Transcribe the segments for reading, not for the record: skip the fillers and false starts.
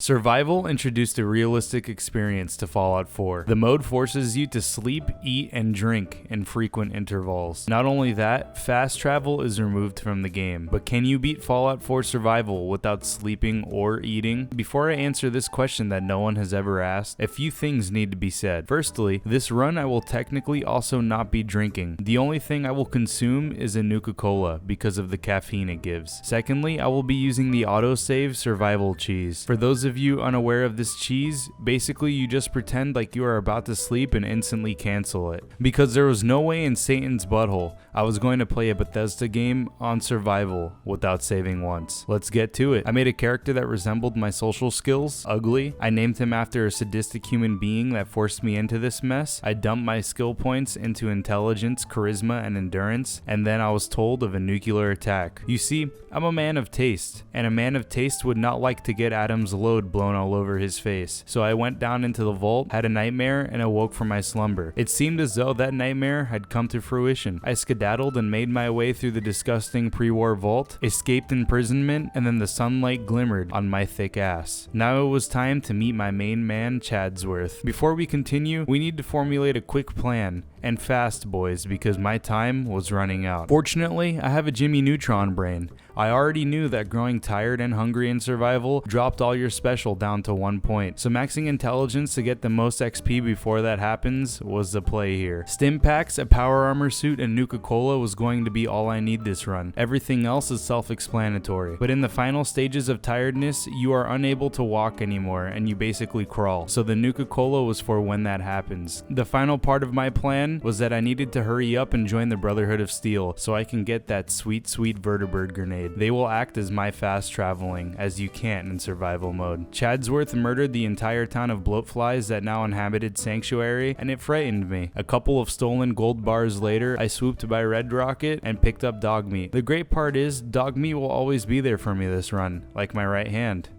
Survival introduced a realistic experience to Fallout 4. The mode forces you to sleep, eat, and drink in frequent intervals. Not only that, fast travel is removed from the game. But can you beat Fallout 4 Survival without sleeping or eating? Before I answer this question that no one has ever asked, a few things need to be said. Firstly, this run I will technically also not be drinking. The only thing I will consume is a Nuka-Cola because of the caffeine it gives. Secondly, I will be using the autosave survival cheese. For those of you unaware of this cheese, basically you just pretend like you are about to sleep and instantly cancel it. Because there was no way in Satan's butthole I was going to play a Bethesda game on survival without saving once. Let's get to it. I made a character that resembled my social skills, Ugly. I named him after a sadistic human being that forced me into this mess. I dumped my skill points into intelligence, charisma, and endurance, and then I was told of a nuclear attack. You see, I'm a man of taste, and a man of taste would not like to get Adam's load blown all over his face. So I went down into the vault, had a nightmare, and awoke from my slumber. It seemed as though that nightmare had come to fruition. I skedaddled and made my way through the disgusting pre-war vault, escaped imprisonment, and then the sunlight glimmered on my thick ass. Now it was time to meet my main man, Chadsworth. Before we continue, we need to formulate a quick plan. And fast, boys, because my time was running out. Fortunately, I have a Jimmy Neutron brain. I already knew that growing tired and hungry in survival dropped all your special down to 1 point, so maxing intelligence to get the most XP before that happens was the play here. Stim packs, a power armor suit, and Nuka-Cola was going to be all I need this run. Everything else is self-explanatory. But in the final stages of tiredness, you are unable to walk anymore and you basically crawl, so the Nuka-Cola was for when that happens. The final part of my plan was that I needed to hurry up and join the Brotherhood of Steel so I can get that sweet vertibird grenade. They will act as my fast traveling, as you can't in survival mode. Chadsworth murdered the entire town of bloatflies that now inhabited Sanctuary, and it frightened me. A couple of stolen gold bars later, I swooped by Red Rocket and picked up Dogmeat. The great part is, Dogmeat will always be there for me this run, like my right hand.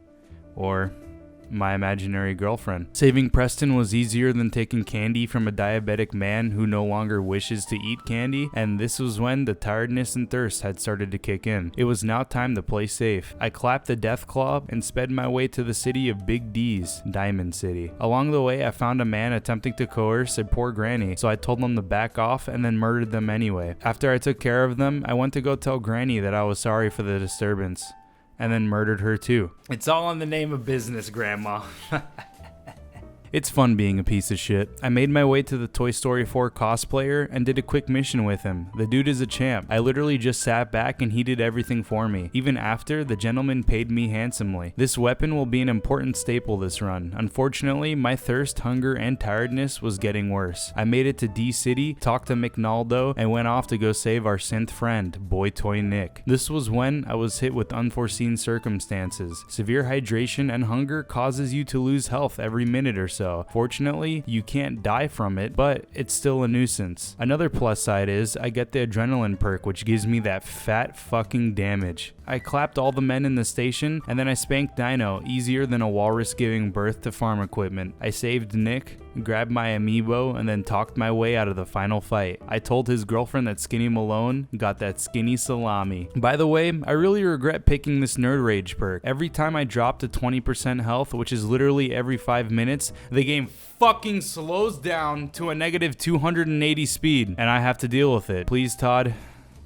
Or my imaginary girlfriend. Saving Preston was easier than taking candy from a diabetic man who no longer wishes to eat candy, and this was when the tiredness and thirst had started to kick in. It was now time to play safe. I clapped the death claw and sped my way to the city of Big D's, Diamond City. Along the way, I found a man attempting to coerce a poor granny, so I told them to back off and then murdered them anyway. After I took care of them, I went to go tell Granny that I was sorry for the disturbance, and then murdered her too. It's all in the name of business, Grandma. It's fun being a piece of shit. I made my way to the Toy Story 4 cosplayer and did a quick mission with him. The dude is a champ. I literally just sat back and he did everything for me. Even after, the gentleman paid me handsomely. This weapon will be an important staple this run. Unfortunately, my thirst, hunger, and tiredness was getting worse. I made it to D-City, talked to McNaldo, and went off to go save our synth friend, Boy Toy Nick. This was when I was hit with unforeseen circumstances. Severe hydration and hunger causes you to lose health every minute or so. Fortunately, you can't die from it, but it's still a nuisance. Another plus side is I get the adrenaline perk, which gives me that fat fucking damage. I clapped all the men in the station, and then I spanked Dino, easier than a walrus giving birth to farm equipment. I saved Nick, grabbed my amiibo, and then talked my way out of the final fight. I told his girlfriend that Skinny Malone got that skinny salami. By the way, I really regret picking this Nerd Rage perk. Every time I drop to 20% health, which is literally every 5 minutes, the game fucking slows down to a negative 280 speed, and I have to deal with it. Please, Todd,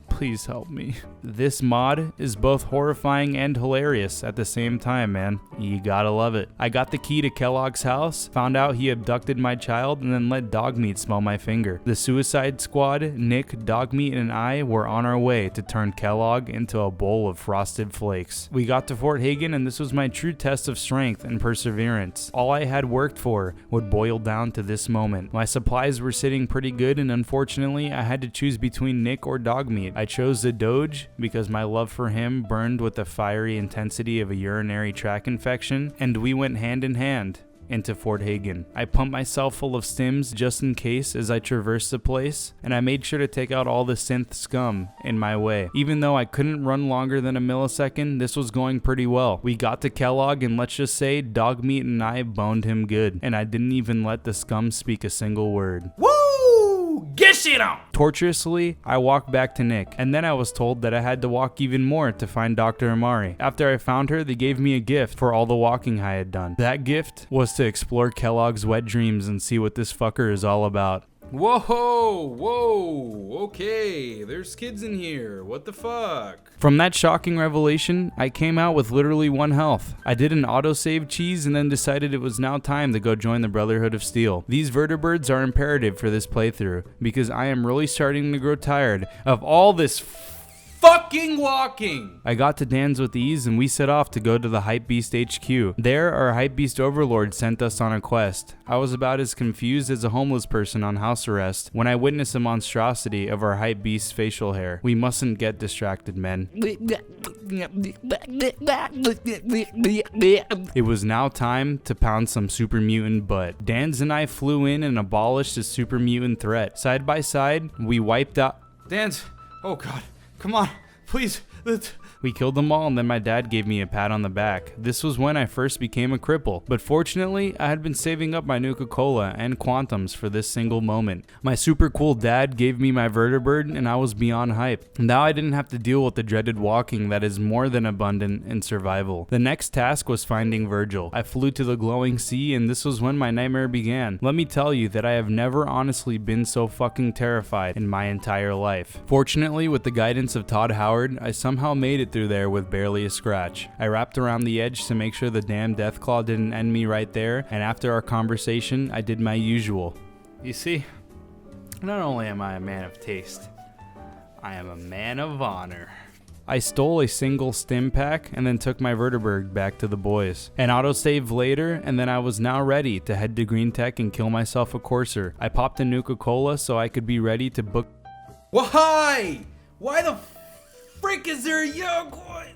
please help me. This mod is both horrifying and hilarious at the same time, man. You gotta love it. I got the key to Kellogg's house, found out he abducted my child, and then let Dogmeat smell my finger. The Suicide Squad, Nick, Dogmeat, and I were on our way to turn Kellogg into a bowl of frosted flakes. We got to Fort Hagen, and this was my true test of strength and perseverance. All I had worked for would boil down to this moment. My supplies were sitting pretty good, and unfortunately, I had to choose between Nick or Dogmeat. I chose the Doge because my love for him burned with the fiery intensity of a urinary tract infection, and we went hand in hand into Fort Hagen. I pumped myself full of stims just in case as I traversed the place, and I made sure to take out all the synth scum in my way. Even though I couldn't run longer than a millisecond, this was going pretty well. We got to Kellogg, and let's just say Dogmeat and I boned him good, and I didn't even let the scum speak a single word. Woo! Woo! Get shit on! Tortuously, I walked back to Nick, and then I was told that I had to walk even more to find Dr. Amari. After I found her, they gave me a gift for all the walking I had done. That gift was to explore Kellogg's wet dreams and see what this fucker is all about. Whoa, okay, there's kids in here, what the fuck? From that shocking revelation, I came out with literally 1 health. I did an autosave cheese and then decided it was now time to go join the Brotherhood of Steel. These vertibirds are imperative for this playthrough, because I am really starting to grow tired of all this fucking walking! I got to Dan's with ease and we set off to go to the Hypebeast HQ. There, our Hypebeast overlord sent us on a quest. I was about as confused as a homeless person on house arrest when I witnessed the monstrosity of our Hypebeast's facial hair. We mustn't get distracted, men. It was now time to pound some super mutant butt. Dan's and I flew in and abolished the super mutant threat. Side by side, we wiped out... Dan's... Oh god. Come on, please. We killed them all and then my dad gave me a pat on the back. This was when I first became a cripple, but fortunately I had been saving up my Nuka-Cola and Quantums for this single moment. My super cool dad gave me my vertibird and I was beyond hype. Now I didn't have to deal with the dreaded walking that is more than abundant in survival. The next task was finding Virgil. I flew to the glowing sea and this was when my nightmare began. Let me tell you that I have never honestly been so fucking terrified in my entire life. Fortunately, with the guidance of Todd Howard, I somehow made it through there with barely a scratch. I wrapped around the edge to make sure the damn Deathclaw didn't end me right there, and after our conversation, I did my usual. You see, not only am I a man of taste, I am a man of honor. I stole a single stim pack and then took my vertibird back to the boys. An autosave later, and then I was now ready to head to Green Tech and kill myself a courser. I popped a Nuka-Cola so I could be ready to book. Why? Why the frick is there a Yogurt?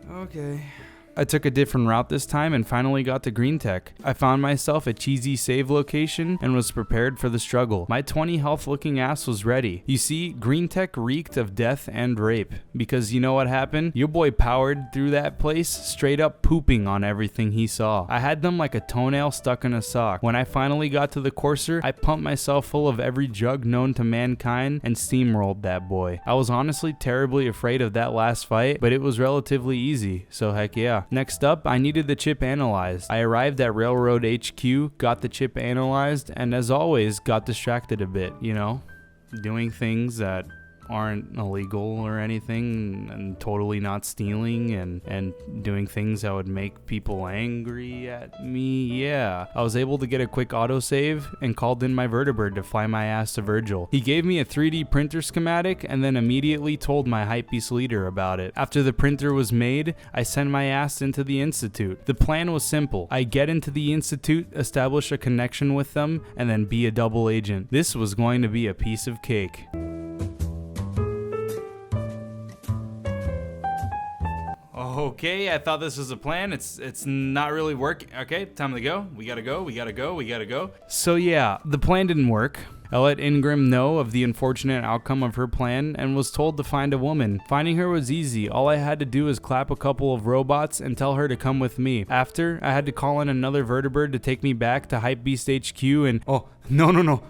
Okay. I took a different route this time and finally got to Green Tech. I found myself a cheesy save location and was prepared for the struggle. My 20 health looking ass was ready. You see, Green Tech reeked of death and rape. Because you know what happened? Your boy powered through that place, straight up pooping on everything he saw. I had them like a toenail stuck in a sock. When I finally got to the courser, I pumped myself full of every jug known to mankind and steamrolled that boy. I was honestly terribly afraid of that last fight, but it was relatively easy, so heck yeah. Next up, I needed the chip analyzed. I arrived at Railroad HQ, got the chip analyzed, and as always, got distracted a bit, you know? Doing things that aren't illegal or anything, and totally not stealing, and doing things that would make people angry at me. Yeah, I was able to get a quick autosave and called in my vertibird to fly my ass to Virgil. He gave me a 3D printer schematic and then immediately told my Hypebeast leader about it. After the printer was made, I sent my ass into the Institute. The plan was simple. I get into the Institute, establish a connection with them, and then be a double agent. This was going to be a piece of cake. Okay, I thought this was a plan. It's not really working. Okay, time to go. We gotta go. So yeah, the plan didn't work. I let Ingram know of the unfortunate outcome of her plan and was told to find a woman. Finding her was easy. All I had to do was clap a couple of robots and tell her to come with me. After, I had to call in another vertibird to take me back to Hypebeast HQ and No.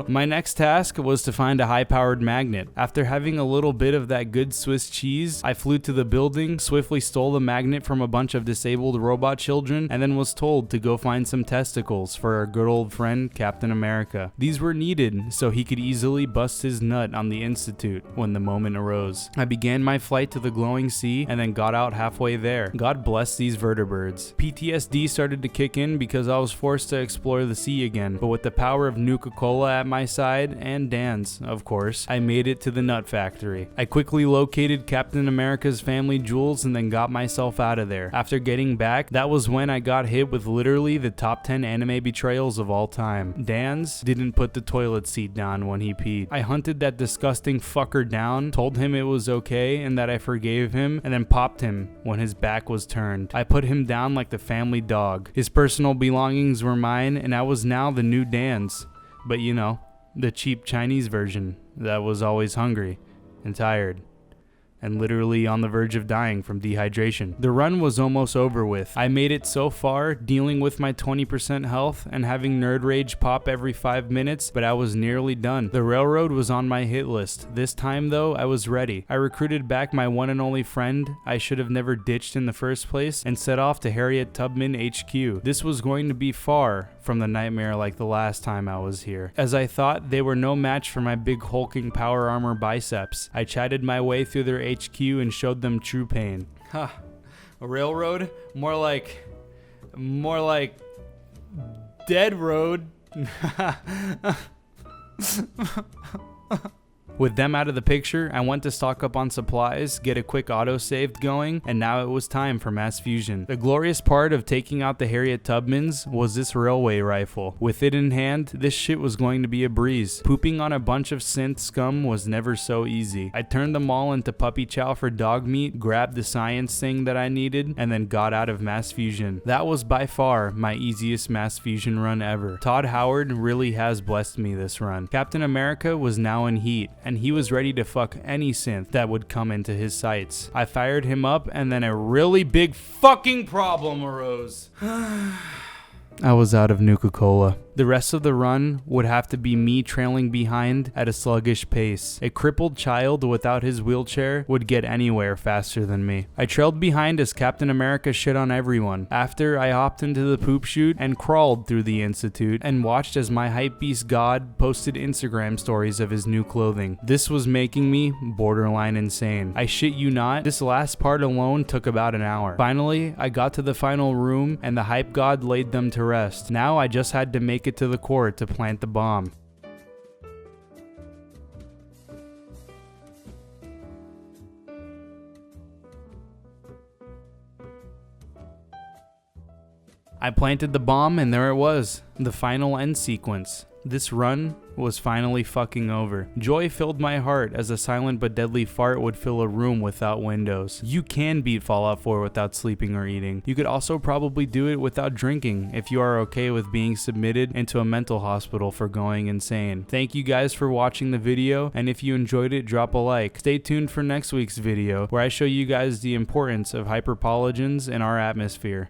My next task was to find a high-powered magnet. After having a little bit of that good Swiss cheese, I flew to the building, swiftly stole the magnet from a bunch of disabled robot children, and then was told to go find some testicles for our good old friend, Captain America. These were needed so he could easily bust his nut on the Institute when the moment arose. I began my flight to the glowing sea and then got out halfway there. God bless these vertibirds. PTSD started to kick in because I was forced to explore the sea again. But with the power of Nuka-Cola at my side, and Dan's, of course, I made it to the nut factory. I quickly located Captain America's family jewels and then got myself out of there. After getting back, that was when I got hit with literally the top 10 anime betrayals of all time. Dan's didn't put the toilet seat down when he peed. I hunted that disgusting fucker down, told him it was okay and that I forgave him, and then popped him when his back was turned. I put him down like the family dog. His personal belongings were mine, and I was now the new Dan's, but you know, the cheap Chinese version that was always hungry and tired and literally on the verge of dying from dehydration. The run was almost over with. I made it so far, dealing with my 20% health and having nerd rage pop every 5 minutes, but I was nearly done. The railroad was on my hit list. This time though, I was ready. I recruited back my one and only friend I should have never ditched in the first place and set off to Harriet Tubman HQ. This was going to be far from the nightmare like the last time I was here, as I thought they were no match for my big hulking power armor biceps. I chatted my way through their HQ and showed them true pain. Ha, a railroad? More like dead road. With them out of the picture, I went to stock up on supplies, get a quick autosave going, and now it was time for mass fusion. The glorious part of taking out the Harriet Tubmans was this railway rifle. With it in hand, this shit was going to be a breeze. Pooping on a bunch of synth scum was never so easy. I turned them all into puppy chow for dog meat, grabbed the science thing that I needed, and then got out of mass fusion. That was by far my easiest mass fusion run ever. Todd Howard really has blessed me this run. Captain America was now in heat, and he was ready to fuck any synth that would come into his sights. I fired him up, and then a really big fucking problem arose. I was out of Nuka-Cola. The rest of the run would have to be me trailing behind at a sluggish pace. A crippled child without his wheelchair would get anywhere faster than me. I trailed behind as Captain America shit on everyone. After, I hopped into the poop chute and crawled through the institute and watched as my hypebeast god posted Instagram stories of his new clothing. This was making me borderline insane. I shit you not, this last part alone took about an hour. Finally, I got to the final room and the hype god laid them to rest. Now I just had to make it to the core to plant the bomb. I planted the bomb and there it was, the final end sequence. This run was finally fucking over. Joy filled my heart as a silent but deadly fart would fill a room without windows. You can beat Fallout 4 without sleeping or eating. You could also probably do it without drinking if you are okay with being submitted into a mental hospital for going insane. Thank you guys for watching the video, and if you enjoyed it, drop a like. Stay tuned for next week's video where I show you guys the importance of hyperpologens in our atmosphere.